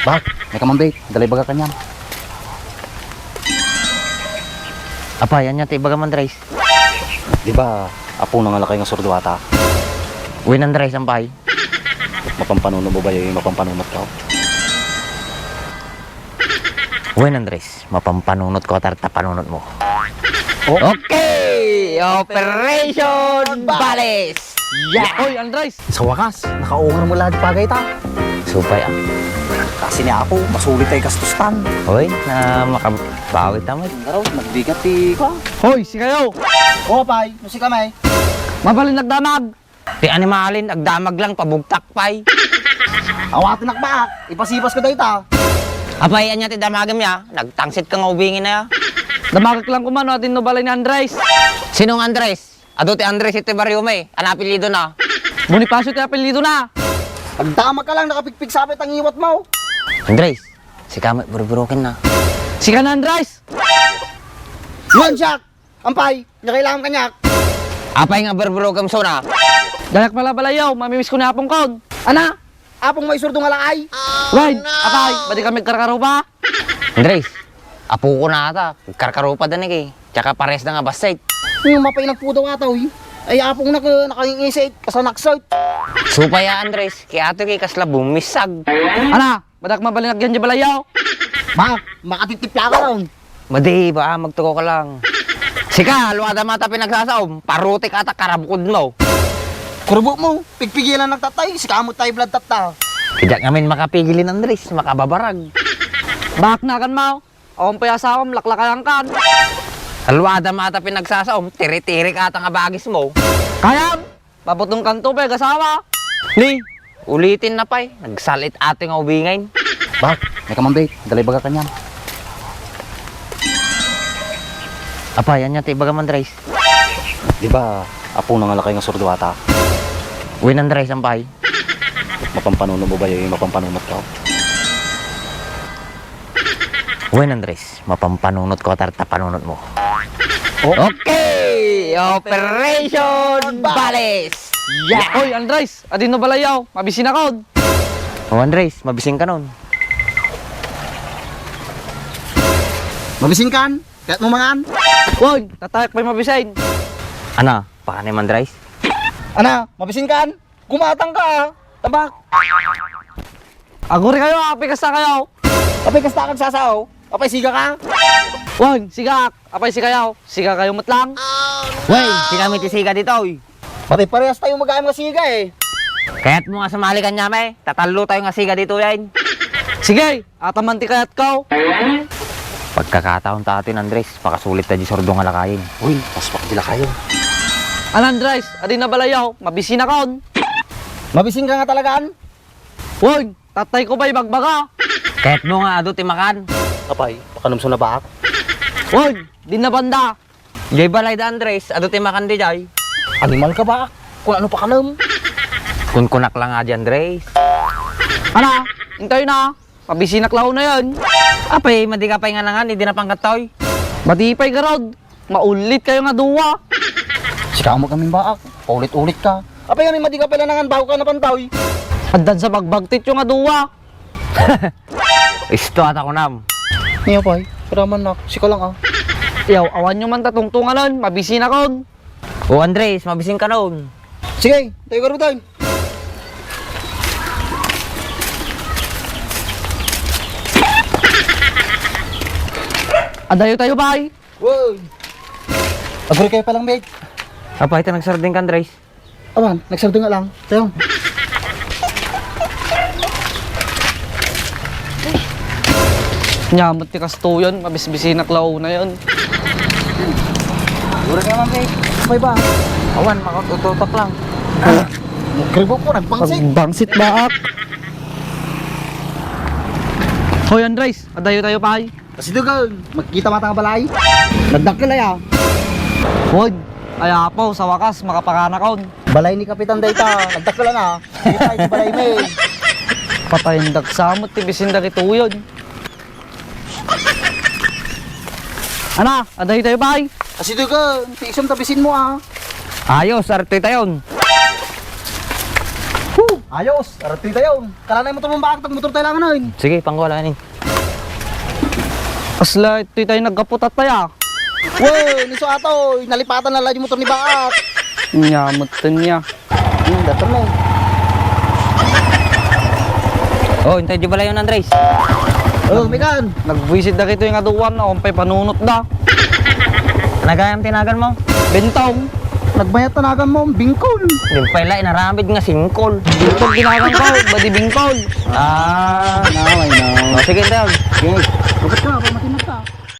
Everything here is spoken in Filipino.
Bak, may kamambay, dalay baga kanyan. Apa, yan ti baga Andres. Di ba, apo na nga lakay nga surdo ata. Uy, Andres, ampay. Mapampanunod mo ba yung mapampanunod ka? Uy, Andres, mapampanunod ko at panunod mo. Oh. Okay! Operation Bales! Yeah! Oy, Andres! Sa wakas, nakaungar mo lahat pagay ta. Supay ah. Kasi ni ako, masulit ay kastustan. Uy, na makabawi tamad. Ngaraw, nagbigat ti ka. Hoy, si kayo! Oo, pay, nusi kamay. Mabalin nagdamag! Ti animalin, agdamag lang, pabugtak pay. Awatin nakbaak, ipasipas ko dahi ta. Apay, yan ti damagam ya. Nagtangsit ka nga ubingin na ya. Damagak lang kumano atin no balay ni Andres. Sinong Andres? Ado ti Andres iti baryo may. Anapilido na. Bonifacio ti apelido na. Agdamag ka lang, nakapikpik sapit ang iwat mo. Andres, si kamay buru-burukin na. Si ka na, Andres! Yun, Jack! Ampay, nakailangan kanyak. Apay nga buru-burukam so na. Dayak pala balayaw, mamimiss ko na apong kon. Ana! Apong may surdo nga lakay. Wait, akay, badi kami karkaro pa? Andres, apo ko na ata. Karkarupa danig eh. Tsaka pares na nga basay. Yung mapay nagpudaw ataw ay apong nakaingisait, kasanaksait. Supay ya Andres, kaya ato kay kasla bumisag. Ana, badak mabalin agyan di balayaw. Ma, makatitipla ka ron. Madi ba, magtuko ka lang. Sika, luwada mata pinagsasaom. Parutik ata karabukod mo. Kurbo mo, pigpigilan nagtatay, sikamot tayo blood tap ta. Kaya ngamin makapigilin Andres, makababarag. Bak na kan mo. Akong payasawam, laklakayan kan. Luwada mata pinagsasaom, tiri-tiri ka ata nga bagis mo. Kayam! Paputong kanto pa, gasawa. Ni, ulitin na pay. Nagsalit ating ubingain. Bak, may kamambay, dalay baga kanyan. Apa, yan ti baga Andres. Di ba, apo na nga lakay nga surdo ata. Uy, Andres, ampay. Mapampanunod mo ba yung mapampanunod ka? Uy, Andres, mapampanunod ko at panunod mo. Oh. Okay! Operation Bales! Yeah! Oy, Andres! Adin no balayaw, mabisin ako. Oh, Andres, mabising ka nun. Mabising kan, kaya't mo mangan. Woy, tatayak pa'y mabisin. Ano, pakanim Andres? Ana, mabising kan, kumatang ka. Tabak, Aguri kayo, api kasta kayo. apay kasta kang sasaw, apay siga ka. Woy, sigak, apay si kayo. Siga kayo matlang. Wey, si kami tisiga dito, oy. Pati parehas tayo mag-aayam nga siga eh. Kaya't mo nga sumali ka niya, may. Tatalo tayo nga siga dito, yan. Sige, ataman ti kayat ko. Pagkakataon ta atin, Andres, pakasulit na di sordo nga lakayin. Uy, paspak dila kayo. An Andres, adin na balayaw, mabisin ako. Mabising ka nga talagaan. Woy, tatay ko ba'y bagbaga? Kaya't mo nga ado timakan. Apay, pakanumso na baak. Woy, din na banda. Jay balay da, Andres, ado timakan di jay. Animal ka baak, kung ano pa kanam. Kunkunak lang nga di, Andres. Ana, hintay na. Mabisinak lao na yan. Apay, madikapay nga na nga, hindi na pangkatoy. Matipay garod. Maulit kayo nga duwa. Sika mo kaming baak, paulit-ulit ka. Apay kami madi ka pala nangan bago ka na pantaw. Addan sa bagbagtit yung nga duwa. Isto at ako nam. Niya pay, karaman na, sika lang ah. Yaw, awan nyo man tatungtungan nun. Mabisin ako. O Andres, mabising ka noon. Sige, tayo ka rin tayo. Adayo tayo bay. Wow. Aguri kayo palang mate. Apa, ito nagsarding ka, Andres. Aman, nagsardo nga lang. Tayo. Nyamot ti kasto yun. Mabisbisinak lao na yun. Aguri kayo mate. Sabay ba? Awan, makatututok lang. Kribo po, nagpangsit. Bangsit baak. Hoy Andres, adayo tayo bay. Kasi doon, magkita mata ka balay. Nagdakil ay ah. Hoy, ay po sa wakas makapakanak kon. Balay ni Kapitan Dayta, nagdakil lang ah. Kita ito balay may. Patayin dagsamot ti bisinda ito yun. Ana, adayo tayo bay. Kasi doon, tiisang tabisin mo ah. Ayos, arte tayon. Woo! Ayos, arati tayo. Kala na yung motor mong baak, motor tayo lang ano yun. Sige, pangwalanin. Asla, ito'y tayo nagkaputat tayo. Wey, niso ato, nalipatan na lang yung motor ni baak. Nyamutin niya. Dator na eh. Oh, hintay di bala yun, Andres. Oh, Megan. Nag-visit na kito yung aduan na kumpay panunot da. Nagayang tinagan mo? Bentong. Nagbayat tanagan mo, bingkol. Di pala, inaramid nga singkol. Bentong ginagang ko, badi bingkol. Ah, Naway na. sige tayo. Okay, lupit ka, pamatinag ka.